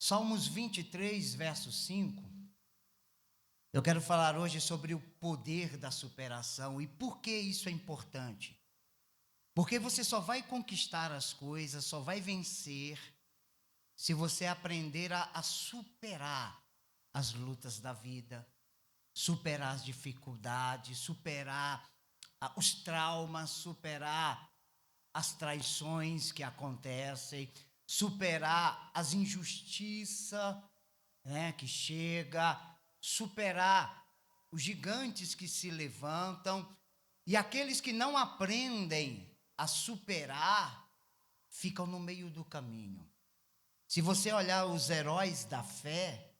Salmos 23, verso 5. Eu quero falar hoje sobre o poder da superação e por que isso é importante. Porque você só vai conquistar as coisas, só vai vencer, se você aprender a superar as lutas da vida, superar as dificuldades, superar os traumas, superar as traições que acontecem, superar as injustiças, que chega, superar os gigantes que se levantam, e aqueles que não aprendem a superar, ficam no meio do caminho. Se você olhar os heróis da fé,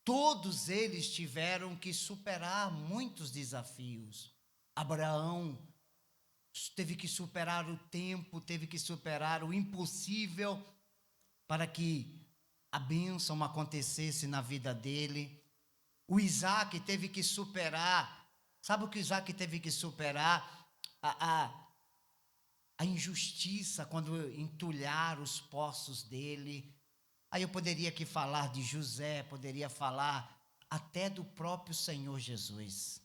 todos eles tiveram que superar muitos desafios. Abraão teve que superar o tempo, teve que superar o impossível para que a bênção acontecesse na vida dele. O Isaac teve que superar, sabe o que o Isaac teve que superar? A injustiça quando entulharam os poços dele. Aí eu poderia aqui falar de José, poderia falar até do próprio Senhor Jesus.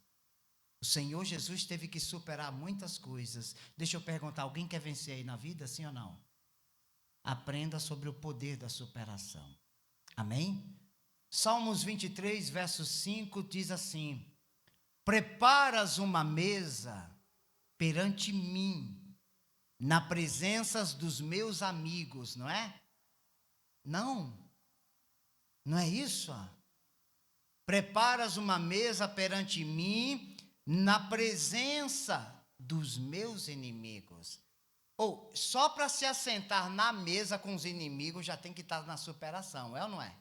O Senhor Jesus teve que superar muitas coisas. Deixa eu perguntar, alguém quer vencer aí na vida, sim ou não? Aprenda sobre o poder da superação. Amém? Salmos 23, verso 5 diz assim: preparas uma mesa perante mim, na presença dos meus amigos, não é? Não é isso? Preparas uma mesa perante mim, na presença dos meus inimigos. Ou, só para se assentar na mesa com os inimigos, já tem que estar na superação, é ou não é?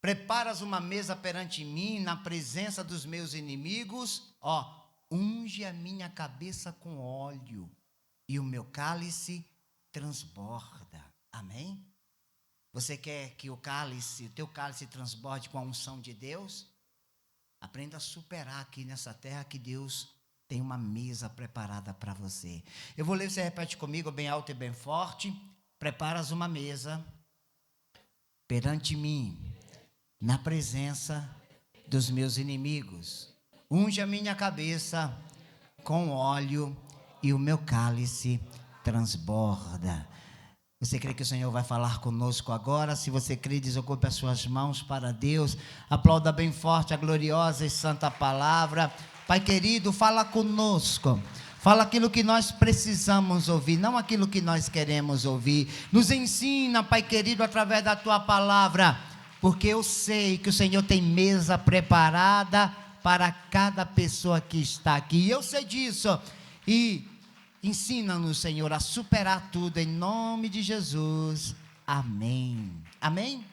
Preparas uma mesa perante mim, na presença dos meus inimigos, unge a minha cabeça com óleo, e o meu cálice transborda. Amém? Você quer que o teu cálice transborde com a unção de Deus? Aprenda a superar aqui nessa terra que Deus tem uma mesa preparada para você. Eu vou ler, você repete comigo bem alto e bem forte. Preparas uma mesa perante mim, na presença dos meus inimigos. Unge a minha cabeça com óleo e o meu cálice transborda. Você crê que o Senhor vai falar conosco agora? Se você crê, desocupe as suas mãos para Deus. Aplauda bem forte a gloriosa e santa palavra. Pai querido, fala conosco. Fala aquilo que nós precisamos ouvir, não aquilo que nós queremos ouvir. Nos ensina, Pai querido, através da Tua palavra, porque eu sei que o Senhor tem mesa preparada para cada pessoa que está aqui. Eu sei disso. E ensina-nos, Senhor, a superar tudo, em nome de Jesus. Amém. Amém?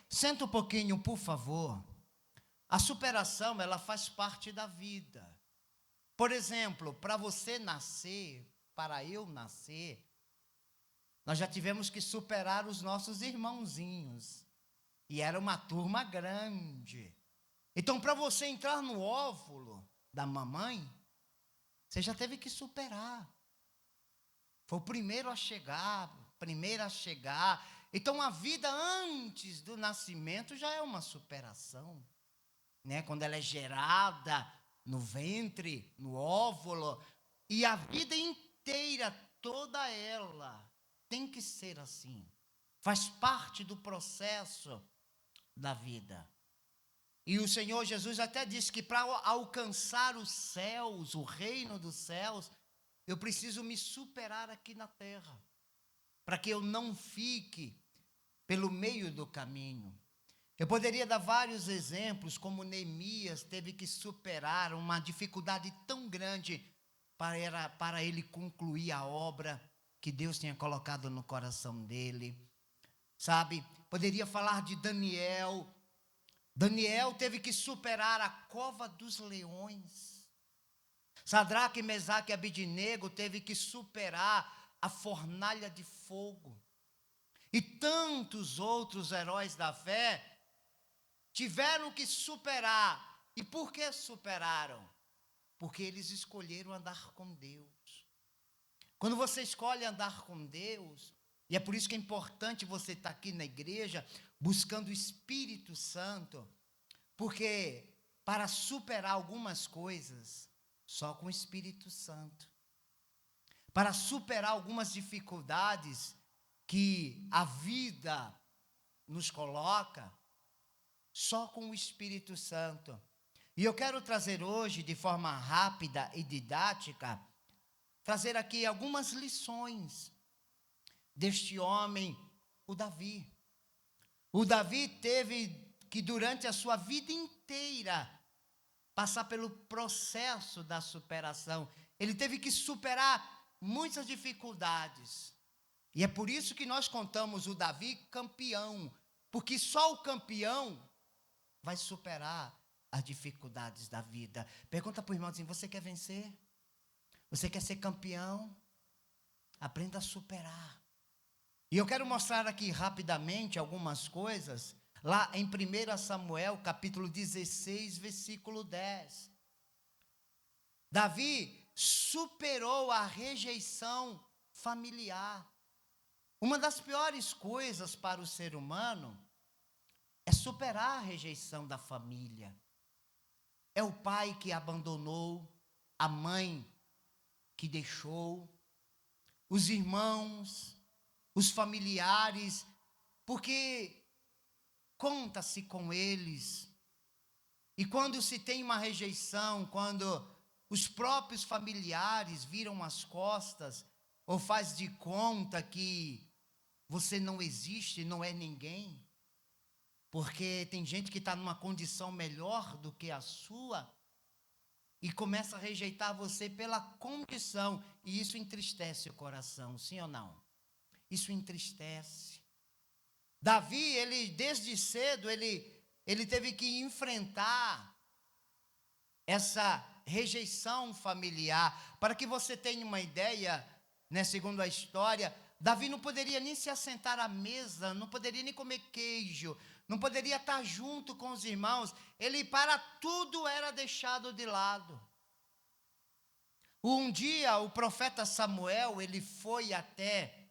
Senta um pouquinho, por favor. A superação, ela faz parte da vida. Por exemplo, para você nascer, para eu nascer, nós já tivemos que superar os nossos irmãozinhos. E era uma turma grande. Então, para você entrar no óvulo da mamãe, você já teve que superar. Foi o primeiro a chegar, primeira a chegar. Então, a vida antes do nascimento já é uma superação, né? Quando ela é gerada no ventre, no óvulo, e a vida inteira, toda ela, tem que ser assim. Faz parte do processo da vida. E o Senhor Jesus até disse que para alcançar os céus, o reino dos céus, eu preciso me superar aqui na terra, para que eu não fique pelo meio do caminho. Eu poderia dar vários exemplos, como Neemias teve que superar uma dificuldade tão grande para ele concluir a obra que Deus tinha colocado no coração dele. Sabe, poderia falar de Daniel. Daniel teve que superar a cova dos leões. Sadraque, Mesaque e Abidnego teve que superar a fornalha de fogo. E tantos outros heróis da fé tiveram que superar. E por que superaram? Porque eles escolheram andar com Deus. Quando você escolhe andar com Deus, E é por isso que é importante você estar aqui na igreja, buscando o Espírito Santo, porque para superar algumas coisas, só com o Espírito Santo. Para superar algumas dificuldades que a vida nos coloca, só com o Espírito Santo. E eu quero trazer hoje, de forma rápida e didática, trazer aqui algumas lições deste homem, o Davi. O Davi teve que, durante a sua vida inteira, passar pelo processo da superação. Ele teve que superar muitas dificuldades. E é por isso que nós contamos o Davi campeão, porque só o campeão vai superar as dificuldades da vida. Pergunta para o irmão assim: você quer vencer? Você quer ser campeão? Aprenda a superar. E eu quero mostrar aqui rapidamente algumas coisas, lá em 1 Samuel, capítulo 16, versículo 10. Davi superou a rejeição familiar. Uma das piores coisas para o ser humano é superar a rejeição da família. É o pai que abandonou, a mãe que deixou, os irmãos, os familiares, porque conta-se com eles. E quando se tem uma rejeição, quando os próprios familiares viram as costas, ou faz de conta que você não existe, não é ninguém, porque tem gente que está numa condição melhor do que a sua, e começa a rejeitar você pela condição, e isso entristece o coração, sim ou não? Isso entristece. Davi, ele desde cedo, ele teve que enfrentar essa rejeição familiar. Para que você tenha uma ideia, né, segundo a história, Davi não poderia nem se assentar à mesa, não poderia nem comer queijo, não poderia estar junto com os irmãos. Ele, para tudo, era deixado de lado. Um dia, o profeta Samuel, ele foi até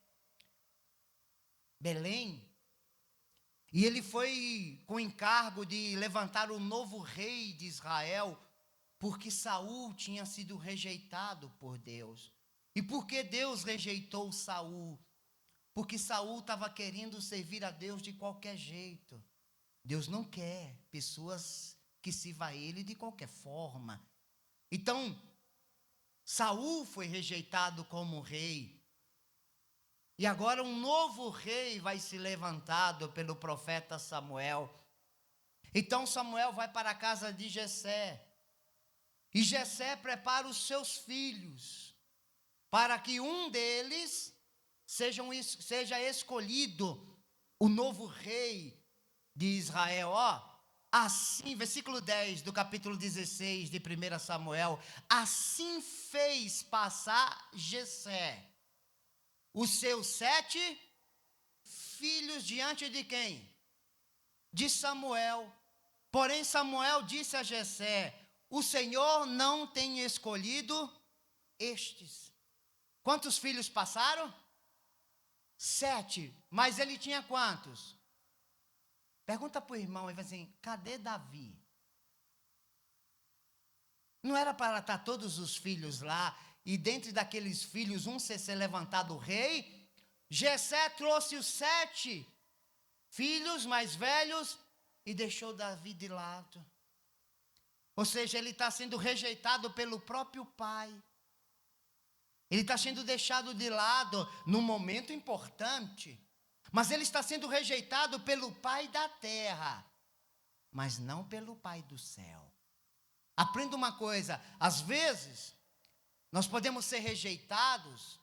Belém, e ele foi com encargo de levantar o novo rei de Israel, porque Saul tinha sido rejeitado por Deus. E por que Deus rejeitou Saul? Porque Saul estava querendo servir a Deus de qualquer jeito. Deus não quer pessoas que sirvam a Ele de qualquer forma. Então, Saul foi rejeitado como rei. E agora um novo rei vai ser levantado pelo profeta Samuel. Então Samuel vai para a casa de Jessé. E Jessé prepara os seus filhos, para que um deles seja escolhido o novo rei de Israel. Assim, versículo 10 do capítulo 16 de 1 Samuel, assim fez passar Jessé os seus 7 filhos diante de quem? De Samuel. Porém Samuel disse a Jessé: o Senhor não tem escolhido estes. Quantos filhos passaram? 7. Mas ele tinha quantos? Pergunta para o irmão, ele vai assim: cadê Davi? Não era para estar todos os filhos lá, e dentre daqueles filhos um ser levantado rei? Jessé trouxe os 7 filhos mais velhos e deixou Davi de lado. Ou seja, ele está sendo rejeitado pelo próprio pai. Ele está sendo deixado de lado num momento importante. Mas ele está sendo rejeitado pelo pai da terra, mas não pelo pai do céu. Aprenda uma coisa: às vezes, nós podemos ser rejeitados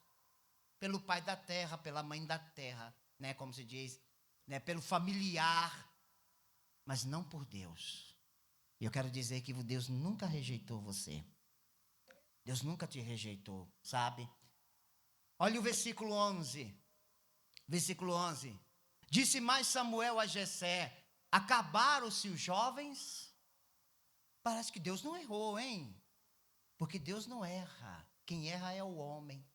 pelo pai da terra, pela mãe da terra, né, como se diz, né, pelo familiar, mas não por Deus. E eu quero dizer que Deus nunca rejeitou você. Deus nunca te rejeitou, sabe? Olha o versículo 11. Versículo 11. Disse mais Samuel a Jessé: acabaram-se os jovens? Parece que Deus não errou, hein? Porque Deus não erra. Quem erra é o homem.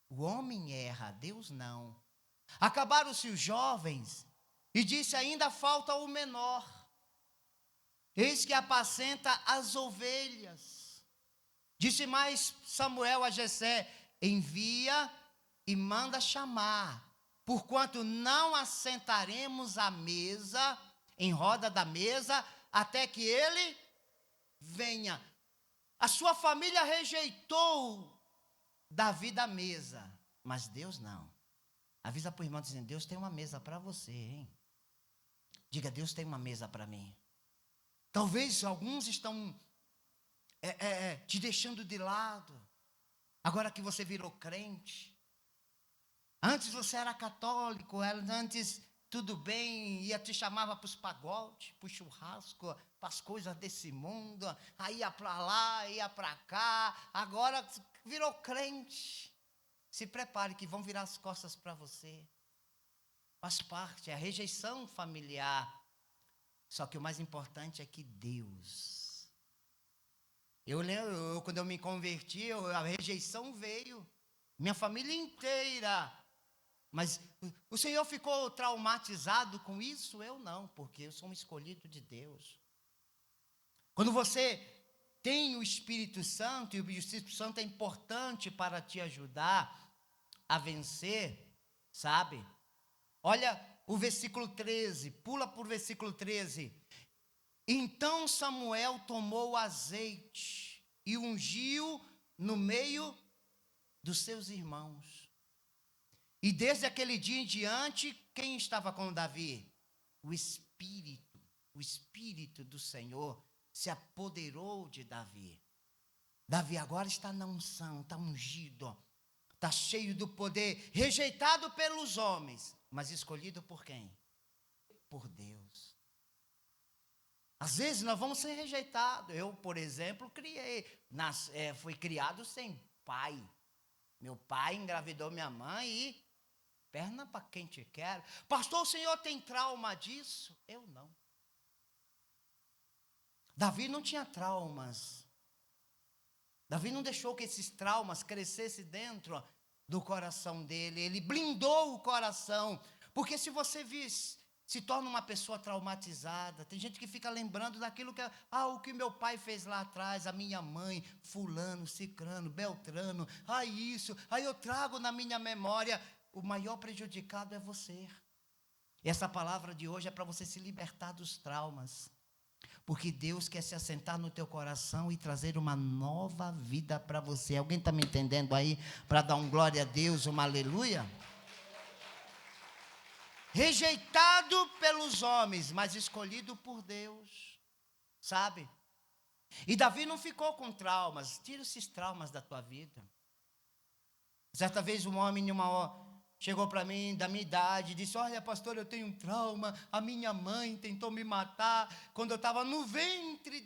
O homem erra, Deus não. Acabaram-se os jovens, e disse: ainda falta o menor. Eis que apacenta as ovelhas. Disse mais Samuel a Jessé: envia e manda chamar, porquanto não assentaremos à mesa, em roda da mesa, até que ele venha. A sua família rejeitou Davi da mesa, mas Deus não. Avisa para o irmão dizendo: Deus tem uma mesa para você, hein? Diga: Deus tem uma mesa para mim. Talvez alguns estão te deixando de lado, agora que você virou crente. Antes você era católico, antes tudo bem, te chamava para os pagodes, para o churrasco, para as coisas desse mundo, aí ia para lá, ia para cá, agora virou crente. Se prepare que vão virar as costas para você. Faz parte, é a rejeição familiar. Só que o mais importante é que Deus. Eu lembro, quando eu me converti, a rejeição veio. Minha família inteira. Mas o Senhor ficou traumatizado com isso? Eu não, porque eu sou um escolhido de Deus. Quando você tem o Espírito Santo, e o Espírito Santo é importante para te ajudar a vencer, sabe? Olha o versículo 13, pula para o versículo 13. Então Samuel tomou o azeite e ungiu no meio dos seus irmãos. E desde aquele dia em diante, quem estava com Davi? O Espírito do Senhor se apoderou de Davi. Davi agora está na unção, está ungido, está cheio do poder, rejeitado pelos homens, mas escolhido por quem? Por Deus. Às vezes nós vamos ser rejeitados. Eu, por exemplo, fui criado sem pai. Meu pai engravidou minha mãe e perna para quem te quer. Pastor, o senhor tem trauma disso? Eu não. Davi não tinha traumas. Davi não deixou que esses traumas crescessem dentro do coração dele. Ele blindou o coração. Porque se você se torna uma pessoa traumatizada, tem gente que fica lembrando daquilo que o que meu pai fez lá atrás, a minha mãe, fulano, cicrano, beltrano, isso, aí eu trago na minha memória. O maior prejudicado é você. E essa palavra de hoje é para você se libertar dos traumas. Porque Deus quer se assentar no teu coração e trazer uma nova vida para você. Alguém está me entendendo aí? Para dar um glória a Deus, uma aleluia? Rejeitado pelos homens, mas escolhido por Deus. Sabe? E Davi não ficou com traumas. Tira esses traumas da tua vida. Certa vez um homem chegou para mim, da minha idade, e disse: olha, pastor, eu tenho um trauma, a minha mãe tentou me matar, quando eu estava no ventre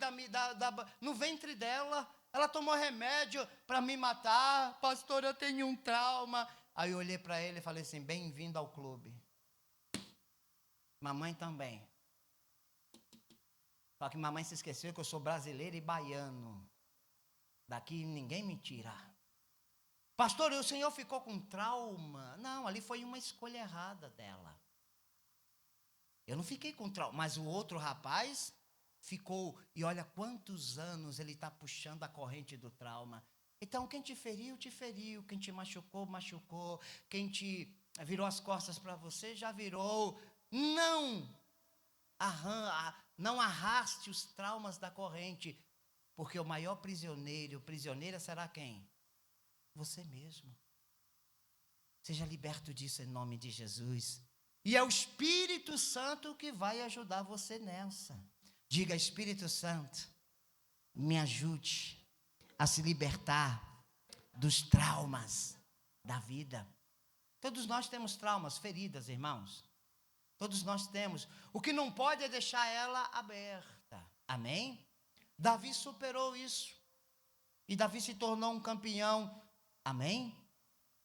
no ventre dela, ela tomou remédio para me matar, pastor, eu tenho um trauma. Aí eu olhei para ele e falei assim: bem-vindo ao clube. Mamãe também. Só que mamãe se esqueceu que eu sou brasileiro e baiano, daqui ninguém me tira. Pastor, o senhor ficou com trauma? Não, ali foi uma escolha errada dela. Eu não fiquei com trauma, mas o outro rapaz ficou. E olha quantos anos ele está puxando a corrente do trauma. Então, quem te feriu, te feriu. Quem te machucou, machucou. Quem te virou as costas para você, já virou. Não arraste os traumas da corrente. Porque o maior prisioneira será quem? Você mesmo. Seja liberto disso em nome de Jesus. E é o Espírito Santo que vai ajudar você nessa. Diga: Espírito Santo, me ajude a se libertar dos traumas da vida. Todos nós temos traumas, feridas, irmãos. Todos nós temos. O que não pode é deixar ela aberta. Amém? Davi superou isso. E Davi se tornou um campeão. Amém?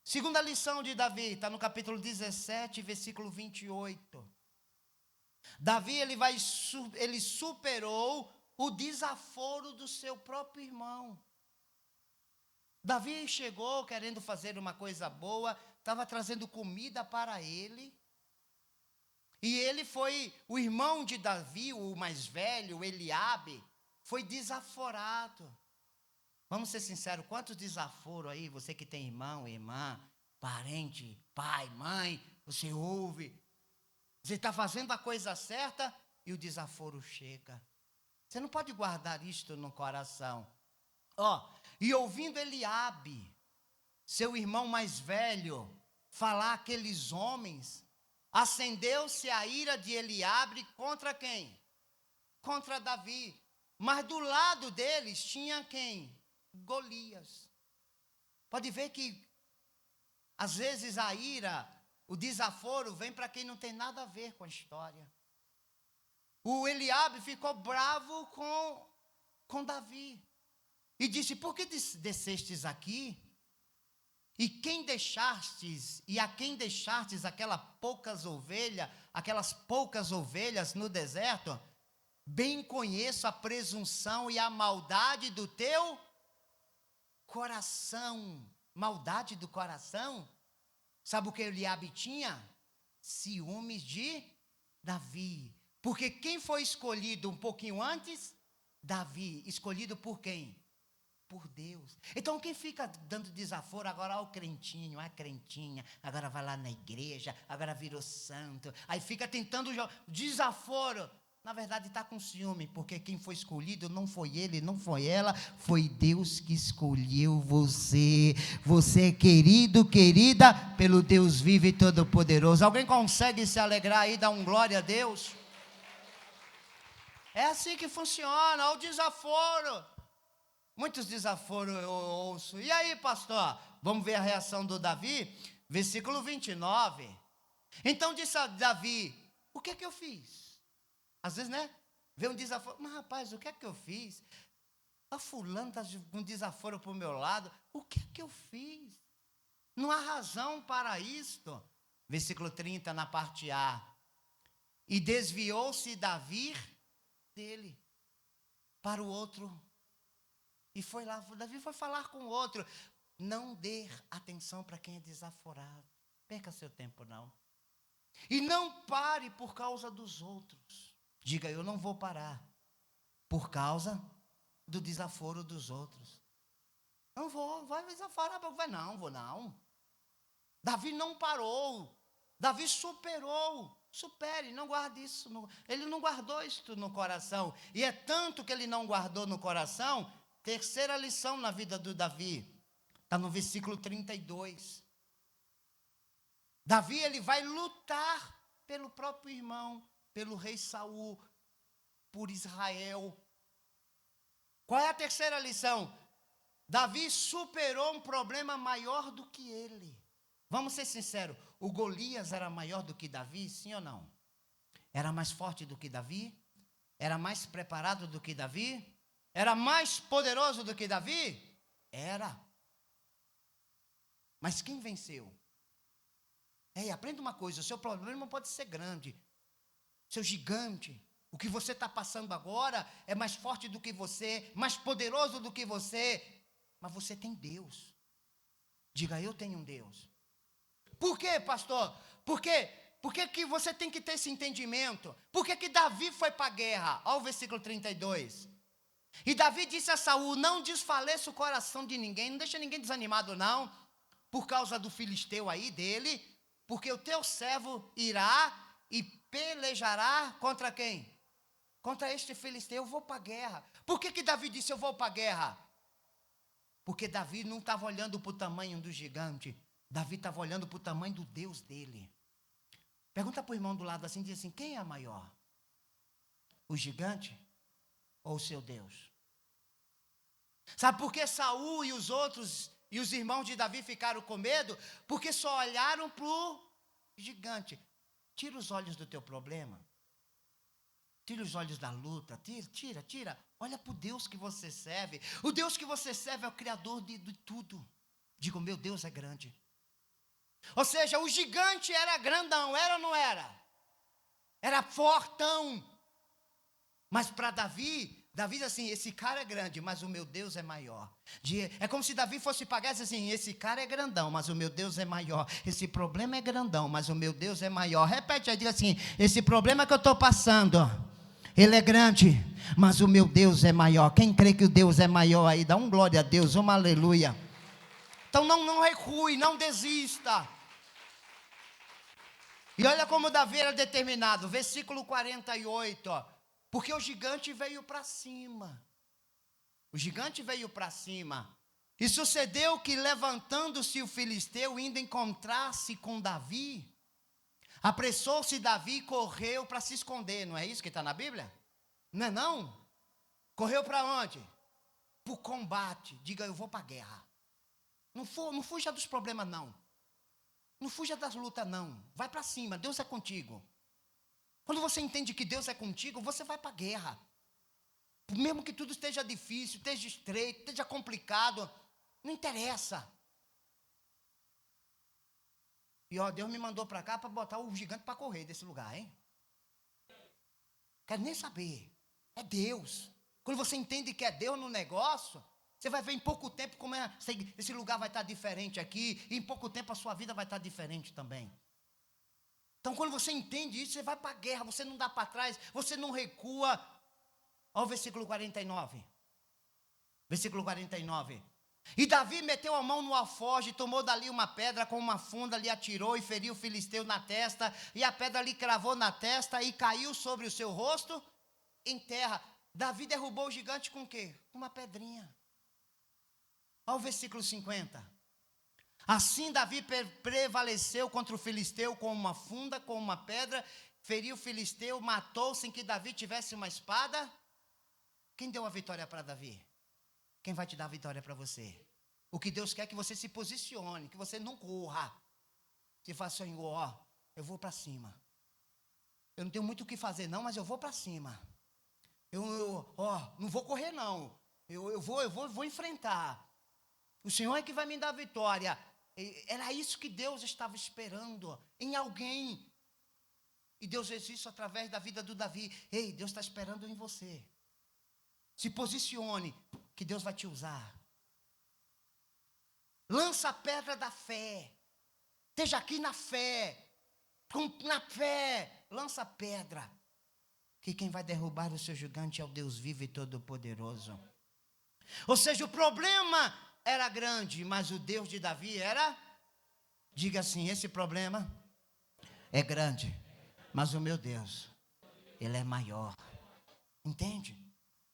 Segunda lição de Davi, está no capítulo 17, versículo 28. Davi, ele superou o desaforo do seu próprio irmão. Davi chegou querendo fazer uma coisa boa, estava trazendo comida para ele. E ele foi, o irmão de Davi, o mais velho, Eliabe, foi desaforado. Vamos ser sinceros, quantos desaforos aí, você que tem irmão, irmã, parente, pai, mãe, você ouve, você está fazendo a coisa certa e o desaforo chega. Você não pode guardar isto no coração. E ouvindo Eliabe, seu irmão mais velho, falar aqueles homens, acendeu-se a ira de Eliabe contra quem? Contra Davi. Mas do lado deles tinha quem? Golias. Pode ver que, às vezes, a ira, o desaforo, vem para quem não tem nada a ver com a história. O Eliabe ficou bravo com Davi. E disse, por que descestes aqui? E quem deixastes, e a quem deixastes aquelas poucas ovelhas no deserto, bem conheço a presunção e a maldade do teu coração. Maldade do coração? Sabe o que Eliabe tinha? Ciúmes de Davi. Porque quem foi escolhido um pouquinho antes? Davi. Escolhido por quem? Por Deus. Então quem fica dando desaforo agora, o crentinho, a crentinha, agora vai lá na igreja, agora virou santo, aí fica tentando desaforo, na verdade está com ciúme, porque quem foi escolhido não foi ele, não foi ela, foi Deus que escolheu você. Você é querido, querida, pelo Deus vivo e todo-poderoso. Alguém consegue se alegrar aí, dar um glória a Deus? É assim que funciona, o desaforo. Muitos desaforos eu ouço. E aí, pastor? Vamos ver a reação do Davi? Versículo 29. Então disse a Davi, o que é que eu fiz? Às vezes, né? Vê um desaforo. Mas, rapaz, o que é que eu fiz? A fulano está com um desaforo para o meu lado. O que é que eu fiz? Não há razão para isto. Versículo 30, na parte A. E desviou-se Davi dele para o outro. E foi lá, Davi foi falar com o outro. Não dê atenção para quem é desaforado. Perca seu tempo, não. E não pare por causa dos outros. Diga, eu não vou parar por causa do desaforo dos outros. Não vou, vai desaforar, vai não, vou não. Davi não parou. Davi superou. Supere, não guarde isso. Ele não guardou isso no coração. E é tanto que ele não guardou no coração. Terceira lição na vida do Davi, está no versículo 32. Davi, ele vai lutar pelo próprio irmão, pelo rei Saul, por Israel. Qual é a terceira lição? Davi superou um problema maior do que ele. Vamos ser sinceros, o Golias era maior do que Davi, sim ou não? Era mais forte do que Davi? Era mais preparado do que Davi? Era mais poderoso do que Davi? Era. Mas quem venceu? Aprenda uma coisa, o seu problema pode ser grande, seu gigante, o que você está passando agora é mais forte do que você, mais poderoso do que você, mas você tem Deus. Diga, eu tenho um Deus. Por quê, pastor? Por quê? Por que você tem que ter esse entendimento? Por que Davi foi para a guerra? Olha o versículo 32. E Davi disse a Saul, não desfaleça o coração de ninguém, não deixa ninguém desanimado não, por causa do filisteu aí dele, porque o teu servo irá e pelejará contra quem? Contra este filisteu, eu vou para a guerra. Por que Davi disse eu vou para a guerra? Porque Davi não estava olhando para o tamanho do gigante, Davi estava olhando para o tamanho do Deus dele. Pergunta para o irmão do lado assim, diz assim, quem é maior? O gigante ou o seu Deus? Sabe por que Saul e os outros e os irmãos de Davi ficaram com medo? Porque só olharam para o gigante. Tira os olhos do teu problema. Tira os olhos da luta. Tira. Olha para o Deus que você serve. O Deus que você serve é o Criador de tudo. Digo, meu Deus é grande. Ou seja, o gigante era grandão, era ou não era? Era fortão. Mas para Davi, Davi diz assim, esse cara é grande, mas o meu Deus é maior. É como se Davi fosse pagar assim, esse cara é grandão, mas o meu Deus é maior. Esse problema é grandão, mas o meu Deus é maior. Repete aí, diga assim, esse problema que eu estou passando, ele é grande, mas o meu Deus é maior. Quem crê que o Deus é maior aí, dá um glória a Deus, uma aleluia. Então não recue, não desista. E olha como Davi era determinado, versículo 48, ó. Porque o gigante veio para cima. O gigante veio para cima. E sucedeu que, levantando-se o filisteu, indo encontrar-se com Davi, apressou-se Davi e correu para se esconder. Não é isso que está na Bíblia? Não é não? Correu para onde? Para o combate. Diga, eu vou para a guerra. Não fuja dos problemas, não. Não fuja das lutas, não. Vai para cima, Deus é contigo. Quando você entende que Deus é contigo, você vai para a guerra. Mesmo que tudo esteja difícil, esteja estreito, esteja complicado, não interessa. E ó, Deus me mandou para cá para botar o gigante para correr desse lugar, hein? Quero nem saber. É Deus. Quando você entende que é Deus no negócio, você vai ver em pouco tempo como esse lugar vai estar diferente aqui, e em pouco tempo a sua vida vai estar diferente também. Então, quando você entende isso, você vai para a guerra, você não dá para trás, você não recua. Olha o versículo 49. Versículo 49. E Davi meteu a mão no alforje, tomou dali uma pedra com uma funda, lhe atirou e feriu o filisteu na testa, e a pedra lhe cravou na testa e caiu sobre o seu rosto em terra. Davi derrubou o gigante com o quê? Com uma pedrinha. Olha o versículo 50. Assim Davi prevaleceu contra o filisteu com uma funda, com uma pedra, feriu o filisteu, matou sem que Davi tivesse uma espada. Quem deu a vitória para Davi? Quem vai te dar a vitória para você? O que Deus quer é que você se posicione, que você não corra. Você fala, Senhor, ó, eu vou para cima. Eu não tenho muito o que fazer não, mas eu vou para cima. Não vou correr não. Eu vou enfrentar. O Senhor é que vai me dar a vitória. Era isso que Deus estava esperando em alguém. E Deus fez isso através da vida do Davi. Ei, Deus está esperando em você. Se posicione, que Deus vai te usar. Lança a pedra da fé. Esteja aqui na fé. Na fé, lança a pedra. Que quem vai derrubar o seu gigante é o Deus vivo e todo-poderoso. Ou seja, o problema era grande, mas o Deus de Davi era, diga assim, esse problema é grande, mas o meu Deus, ele é maior. Entende?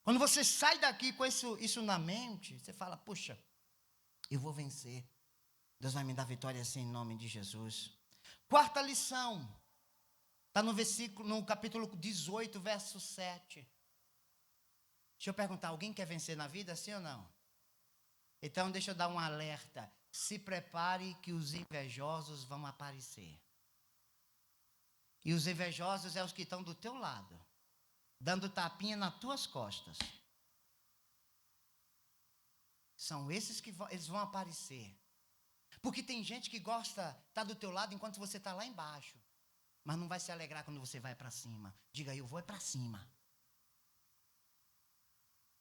Quando você sai daqui com isso na mente, você fala, puxa, eu vou vencer. Deus vai me dar vitória assim em nome de Jesus. Quarta lição, está no capítulo 18, verso 7. Deixa eu perguntar, alguém quer vencer na vida, sim ou não? Então, deixa eu dar um alerta. Se prepare que os invejosos vão aparecer. E os invejosos é os que estão do teu lado, dando tapinha nas tuas costas. São esses que eles vão aparecer. Porque tem gente que gosta, está do teu lado enquanto você está lá embaixo. Mas não vai se alegrar quando você vai para cima. Diga, eu vou para cima.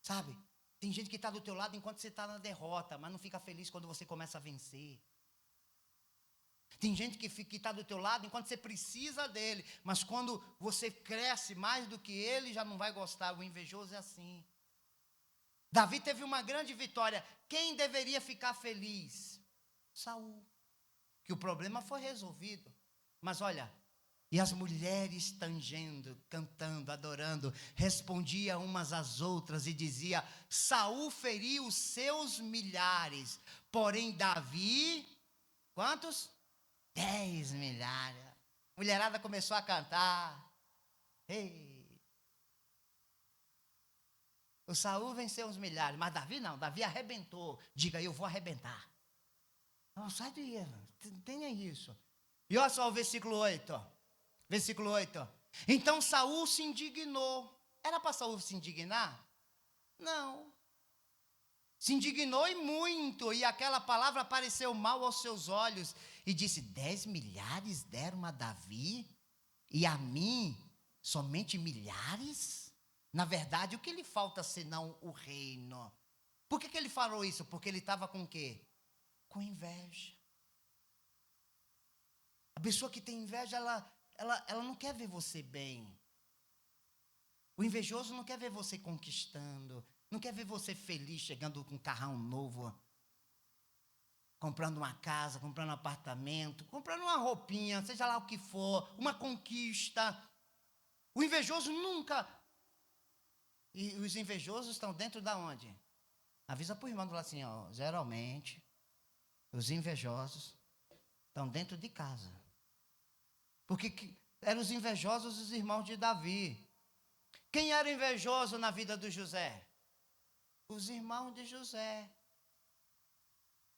Sabe? Tem gente que está do teu lado enquanto você está na derrota, mas não fica feliz quando você começa a vencer. Tem gente que está do teu lado enquanto você precisa dele, mas quando você cresce mais do que ele, já não vai gostar. O invejoso é assim. Davi teve uma grande vitória. Quem deveria ficar feliz? Saul. Que o problema foi resolvido. Mas olha, e as mulheres tangendo, cantando, adorando, respondiam umas às outras e dizia: Saul feriu os seus milhares, porém Davi, quantos? 10 milhares. A mulherada começou a cantar. Ei. O Saul venceu uns milhares, mas Davi não, Davi arrebentou. Diga, eu vou arrebentar. Não, sai daí, tenha isso. E olha só o versículo 8. Versículo 8. Então Saul se indignou. Era para Saul se indignar? Não. Se indignou e muito, e aquela palavra pareceu mal aos seus olhos, e disse: 10 milhares deram a Davi, e a mim somente milhares? Na verdade, o que lhe falta senão o reino? Por que ele falou isso? Porque ele estava com o quê? Com inveja. A pessoa que tem inveja, ela não quer ver você bem. O invejoso não quer ver você conquistando, não quer ver você feliz, chegando com um carrão novo, comprando uma casa, comprando um apartamento, comprando uma roupinha, seja lá o que for, uma conquista. O invejoso nunca. E os invejosos estão dentro da onde? Avisa para o irmão lá assim, ó, geralmente, os invejosos estão dentro de casa. Porque eram os invejosos os irmãos de Davi. Quem era invejoso na vida do José? Os irmãos de José.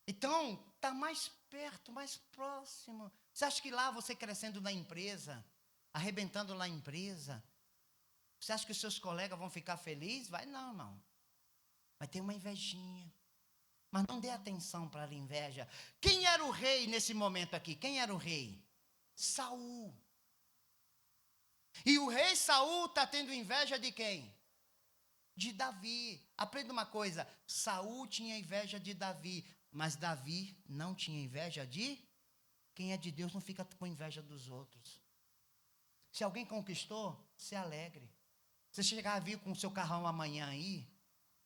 Então, está mais perto, mais próximo. Você acha que lá você crescendo na empresa, arrebentando na empresa, você acha que os seus colegas vão ficar felizes? Vai não, irmão. Vai ter uma invejinha. Mas não dê atenção para a inveja. Quem era o rei nesse momento aqui? Quem era o rei? Saul. E o rei Saul está tendo inveja de quem? De Davi. Aprenda uma coisa, Saul tinha inveja de Davi, mas Davi não tinha inveja de quem é de Deus, não fica com inveja dos outros. Se alguém conquistou, se alegre. Você chegar a vir com o seu carrão amanhã aí,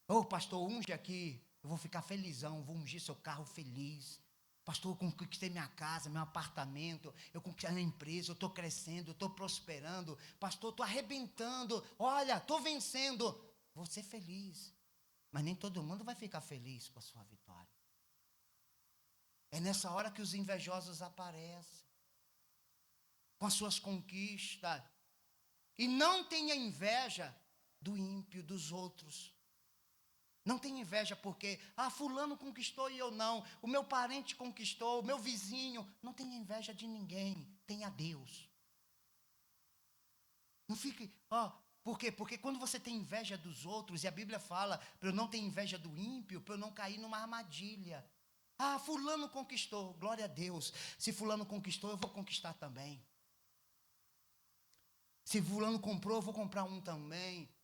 ô pastor, unge aqui, eu vou ficar felizão, vou ungir seu carro feliz. Pastor, eu conquistei minha casa, meu apartamento, eu conquistei a minha empresa, eu estou crescendo, eu estou prosperando. Pastor, estou arrebentando, olha, estou vencendo. Vou ser feliz. Mas nem todo mundo vai ficar feliz com a sua vitória. É nessa hora que os invejosos aparecem, com as suas conquistas. E não tenha inveja do ímpio, dos outros. Não tenha inveja porque, fulano conquistou e eu não. O meu parente conquistou, o meu vizinho. Não tenha inveja de ninguém, tenha Deus. Não fique, por quê? Porque quando você tem inveja dos outros, e a Bíblia fala, para eu não ter inveja do ímpio, para eu não cair numa armadilha. Fulano conquistou, glória a Deus. Se fulano conquistou, eu vou conquistar também. Se fulano comprou, eu vou comprar um também.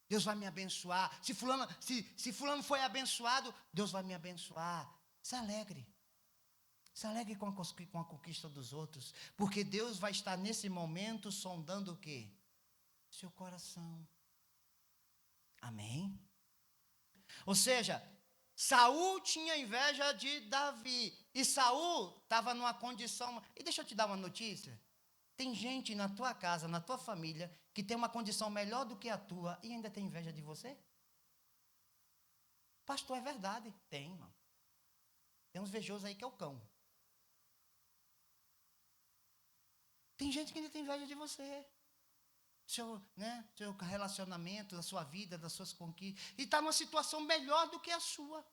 Deus vai me abençoar. Se fulano foi abençoado, Deus vai me abençoar. Se alegre. Se alegre com a conquista dos outros. Porque Deus vai estar nesse momento sondando o quê? Seu coração. Amém? Ou seja, Saul tinha inveja de Davi. E Saul estava numa condição. E deixa eu te dar uma notícia. Tem gente na tua casa, na tua família, que tem uma condição melhor do que a tua e ainda tem inveja de você? Pastor, é verdade. Tem, irmão. Tem uns invejosos aí que é o cão. Tem gente que ainda tem inveja de você. Seu relacionamento, da sua vida, das suas conquistas. E está numa situação melhor do que a sua.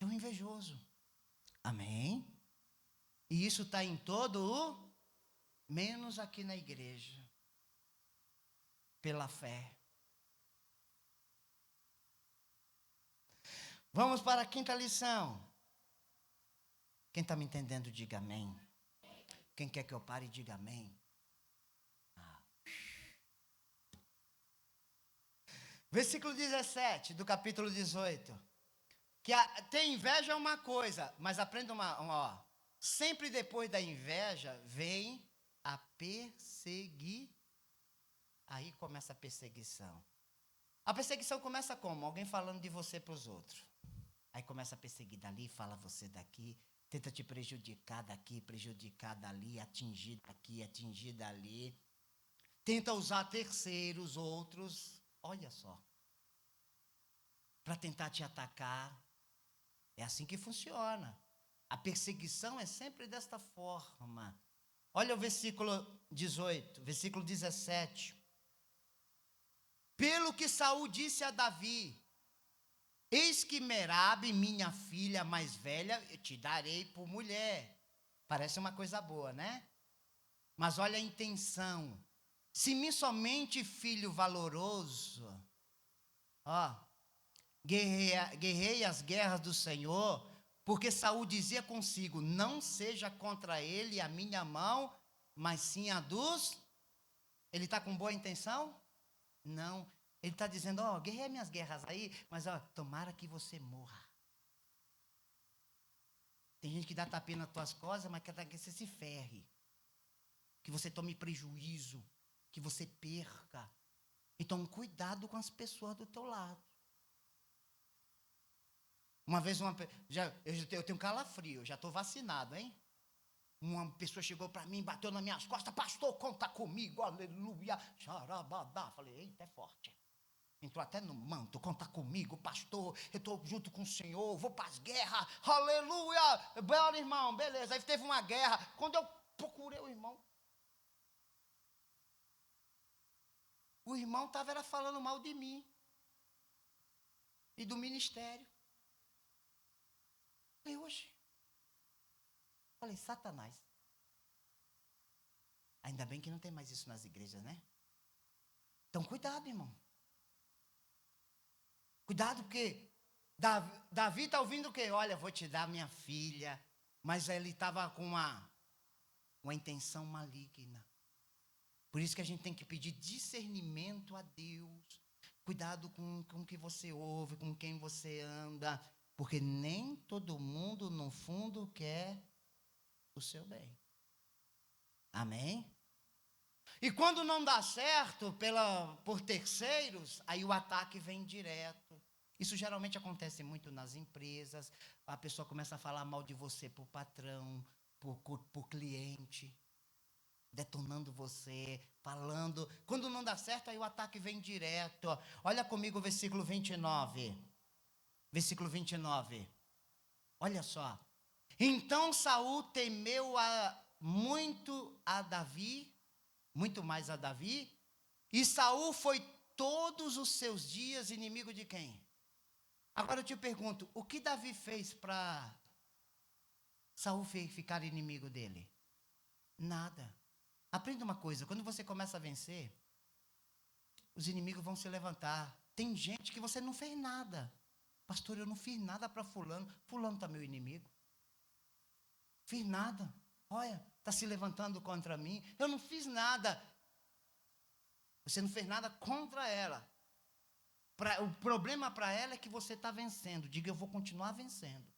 É um invejoso. Amém? E isso está em todo menos aqui na igreja. Pela fé. Vamos para a quinta lição. Quem está me entendendo, diga amém. Quem quer que eu pare, diga amém. Versículo 17 do capítulo 18. Que ter inveja é uma coisa, mas aprenda sempre depois da inveja vem a perseguir. Aí começa a perseguição. A perseguição começa como? Alguém falando de você para os outros. Aí começa a perseguir dali, fala você daqui, tenta te prejudicar daqui, prejudicar dali, atingir daqui, atingir dali. Tenta usar terceiros, outros, olha só, para tentar te atacar. É assim que funciona. A perseguição é sempre desta forma. Olha o versículo 18, versículo 17. Pelo que Saul disse a Davi, eis que Merabe, minha filha mais velha, eu te darei por mulher. Parece uma coisa boa, né? Mas olha a intenção. Se me somente filho valoroso, guerrei as guerras do Senhor, porque Saul dizia consigo, não seja contra ele a minha mão, mas sim a dos Ele está com boa intenção? Não. Ele está dizendo, guerreia minhas guerras aí, mas tomara que você morra. Tem gente que dá tapinha nas tuas costas, mas quer que você se ferre. Que você tome prejuízo, que você perca. Então, cuidado com as pessoas do teu lado. Uma vez, eu tenho calafrio, já estou vacinado, hein? Uma pessoa chegou para mim, bateu nas minhas costas, pastor, conta comigo, aleluia, xarabadá. Falei, eita, é forte. Entrou até no manto, conta comigo, pastor, eu estou junto com o Senhor, vou para as guerras, aleluia. Bora, irmão, beleza. Aí teve uma guerra, quando eu procurei o irmão estava falando mal de mim e do ministério. Falei, oxe. Falei, Satanás. Ainda bem que não tem mais isso nas igrejas, né? Então, cuidado, irmão. Cuidado, porque Davi está ouvindo o quê? Olha, vou te dar minha filha. Mas ele estava com uma intenção maligna. Por isso que a gente tem que pedir discernimento a Deus. Cuidado com o que você ouve, com quem você anda. Porque nem todo mundo, no fundo, quer o seu bem. Amém? E quando não dá certo por terceiros, aí o ataque vem direto. Isso geralmente acontece muito nas empresas. A pessoa começa a falar mal de você por patrão, por cliente, detonando você, falando. Quando não dá certo, aí o ataque vem direto. Olha comigo o versículo 29. Versículo 29. Olha só. Então Saul temeu muito mais a Davi, e Saul foi todos os seus dias inimigo de quem? Agora eu te pergunto, o que Davi fez para Saul ficar inimigo dele? Nada. Aprenda uma coisa, quando você começa a vencer, os inimigos vão se levantar. Tem gente que você não fez nada. Pastor, eu não fiz nada para fulano. Fulano está meu inimigo. Fiz nada. Olha, está se levantando contra mim. Eu não fiz nada. Você não fez nada contra ela. O problema para ela é que você está vencendo. Diga, eu vou continuar vencendo.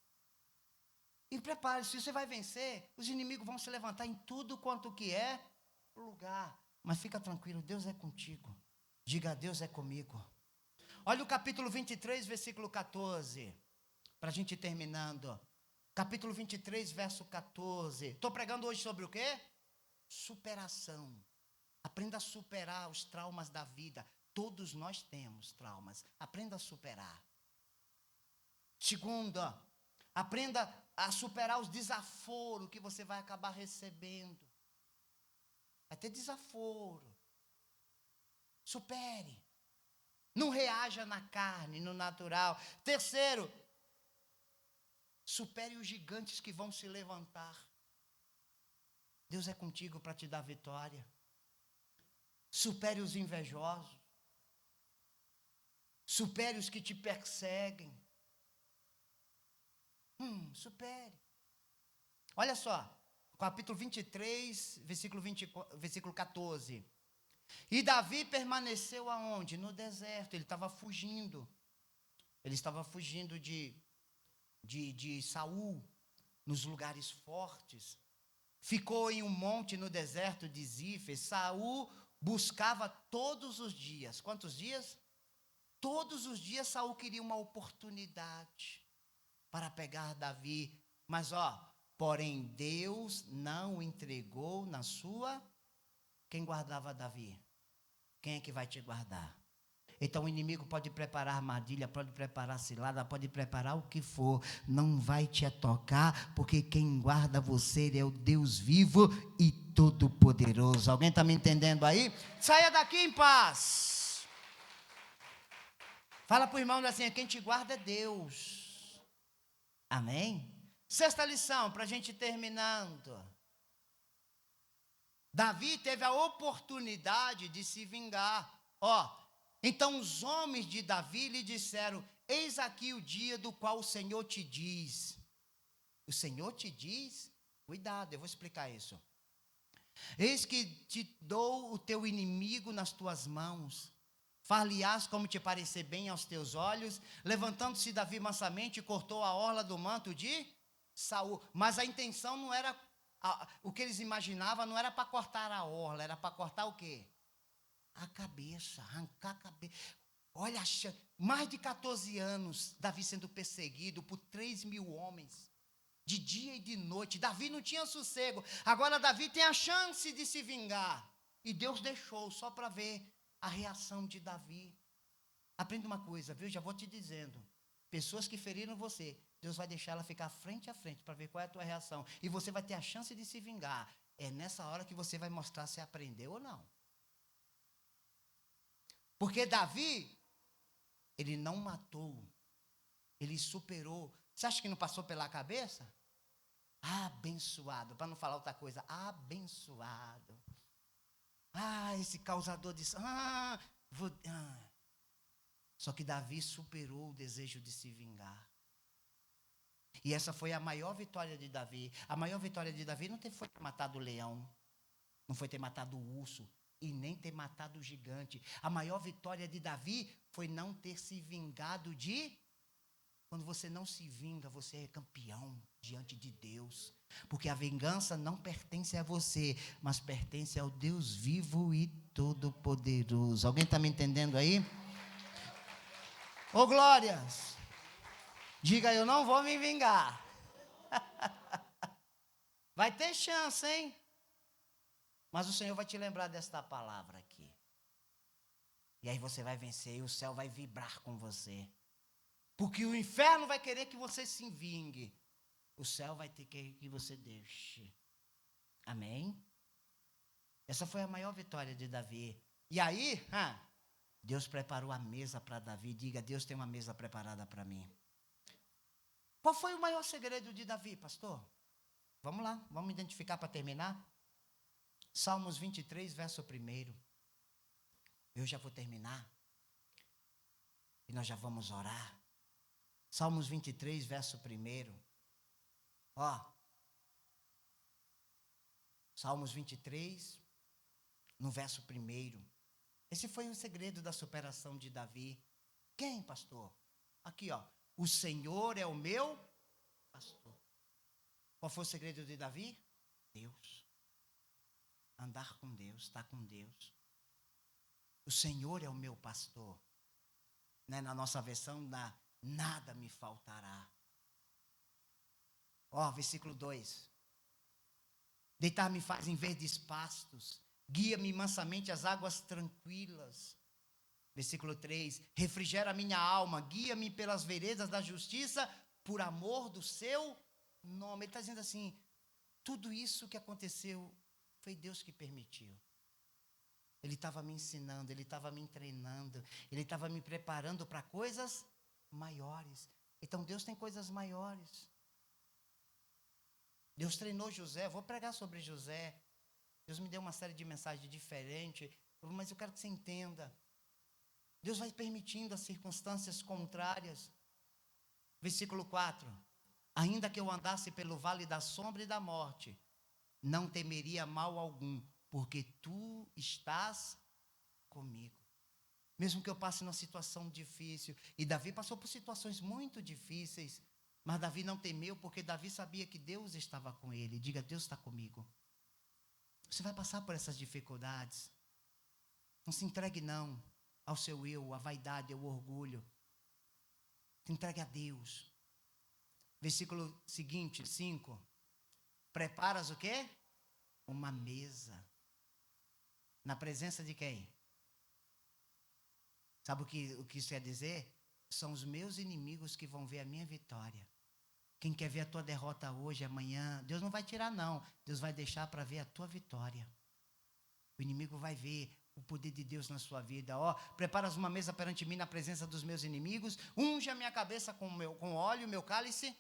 E prepare-se, se você vai vencer, os inimigos vão se levantar em tudo quanto que é lugar. Mas fica tranquilo, Deus é contigo. Diga, Deus é comigo. Olha o capítulo 23, versículo 14. Para a gente ir terminando. Capítulo 23, verso 14. Estou pregando hoje sobre o quê? Superação. Aprenda a superar os traumas da vida. Todos nós temos traumas. Aprenda a superar. Segunda, aprenda a superar os desaforos que você vai acabar recebendo. Vai ter desaforo. Supere. Não reaja na carne, no natural. Terceiro, supere os gigantes que vão se levantar. Deus é contigo para te dar vitória. Supere os invejosos. Supere os que te perseguem. Supere. Olha só, capítulo 23, versículo 14. E Davi permaneceu aonde? No deserto. Ele estava fugindo. Ele estava fugindo de Saul, nos lugares fortes. Ficou em um monte no deserto de Zífer. Saul buscava todos os dias. Quantos dias? Todos os dias Saul queria uma oportunidade para pegar Davi. Mas porém Deus não o entregou na sua. Quem guardava Davi? Quem é que vai te guardar? Então o inimigo pode preparar armadilha, pode preparar cilada, pode preparar o que for, não vai te tocar, porque quem guarda você é o Deus vivo e todo-poderoso. Alguém está me entendendo aí? Saia daqui em paz. Fala para o irmão assim, quem te guarda é Deus. Amém? Sexta lição, para a gente ir terminando. Davi teve a oportunidade de se vingar. Então os homens de Davi lhe disseram, eis aqui o dia do qual o Senhor te diz. O Senhor te diz? Cuidado, eu vou explicar isso. Eis que te dou o teu inimigo nas tuas mãos. Far-lhe-ás como te parecer bem aos teus olhos. Levantando-se Davi mansamente, cortou a orla do manto de Saul. Mas a intenção não era, o que eles imaginavam não era para cortar a orla, era para cortar o quê? A cabeça, arrancar a cabeça. Olha, mais de 14 anos, Davi sendo perseguido por 3.000 homens, de dia e de noite. Davi não tinha sossego. Agora Davi tem a chance de se vingar. E Deus deixou só para ver a reação de Davi. Aprenda uma coisa, viu? Já vou te dizendo. Pessoas que feriram você, Deus vai deixar ela ficar frente a frente para ver qual é a tua reação. E você vai ter a chance de se vingar. É nessa hora que você vai mostrar se aprendeu ou não. Porque Davi, ele não matou, ele superou. Você acha que não passou pela cabeça? Abençoado, para não falar outra coisa, abençoado. Esse causador disso. Só que Davi superou o desejo de se vingar. E essa foi a maior vitória de Davi. A maior vitória de Davi não foi ter matado o leão, não foi ter matado o urso, e nem ter matado o gigante. A maior vitória de Davi foi não ter se vingado de... Quando você não se vinga, você é campeão diante de Deus. Porque a vingança não pertence a você, mas pertence ao Deus vivo e todo-poderoso. Alguém está me entendendo aí? Ô glórias! Diga, eu não vou me vingar. Vai ter chance, hein? Mas o Senhor vai te lembrar desta palavra aqui. E aí você vai vencer e o céu vai vibrar com você. Porque o inferno vai querer que você se vingue. O céu vai ter que você deixe. Amém? Essa foi a maior vitória de Davi. E aí, Deus preparou a mesa para Davi. Diga, Deus tem uma mesa preparada para mim. Qual foi o maior segredo de Davi, pastor? Vamos lá, vamos identificar para terminar. Salmos 23, verso 1. Eu já vou terminar. E nós já vamos orar. Salmos 23, verso 1. Salmos 23, no verso 1. Esse foi o segredo da superação de Davi. Quem, pastor? Aqui, o Senhor é o meu pastor. Qual foi o segredo de Davi? Deus. Andar com Deus, estar com Deus. O Senhor é o meu pastor. Né? Na nossa versão, nada me faltará. Versículo 2. Deitar-me faz em verdes pastos, guia-me mansamente às águas tranquilas. Versículo 3. Refrigera a minha alma, guia-me pelas veredas da justiça, por amor do seu nome. Ele está dizendo assim, tudo isso que aconteceu, foi Deus que permitiu. Ele estava me ensinando, Ele estava me treinando, Ele estava me preparando para coisas maiores. Então Deus tem coisas maiores. Deus treinou José, vou pregar sobre José. Deus me deu uma série de mensagens diferentes, mas eu quero que você entenda. Deus vai permitindo as circunstâncias contrárias. Versículo 4. Ainda que eu andasse pelo vale da sombra e da morte, não temeria mal algum, porque tu estás comigo. Mesmo que eu passe numa situação difícil, e Davi passou por situações muito difíceis, mas Davi não temeu, porque Davi sabia que Deus estava com ele. Diga, Deus está comigo. Você vai passar por essas dificuldades. Não se entregue não ao seu eu, à vaidade, ao orgulho. Se entregue a Deus. Versículo seguinte, 5. Preparas o quê? Uma mesa. Na presença de quem? Sabe o que isso quer dizer? São os meus inimigos que vão ver a minha vitória. Quem quer ver a tua derrota hoje, amanhã, Deus não vai tirar não. Deus vai deixar para ver a tua vitória. O inimigo vai ver o poder de Deus na sua vida. Preparas uma mesa perante mim na presença dos meus inimigos. Unge a minha cabeça com óleo, meu cálice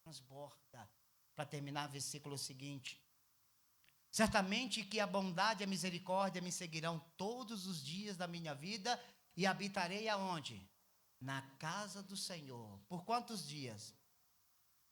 transborda. Para terminar, versículo seguinte. Certamente que a bondade e a misericórdia me seguirão todos os dias da minha vida e habitarei aonde? Na casa do Senhor. Por quantos dias?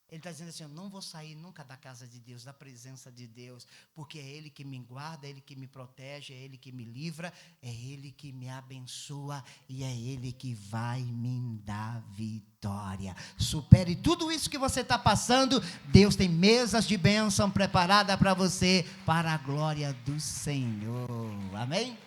Ele está dizendo assim, eu não vou sair nunca da casa de Deus, da presença de Deus, porque é Ele que me guarda, é Ele que me protege, é Ele que me livra, é Ele que me abençoa e é Ele que vai me dar vitória. Supere tudo isso que você está passando, Deus tem mesas de bênção preparadas para você, para a glória do Senhor. Amém?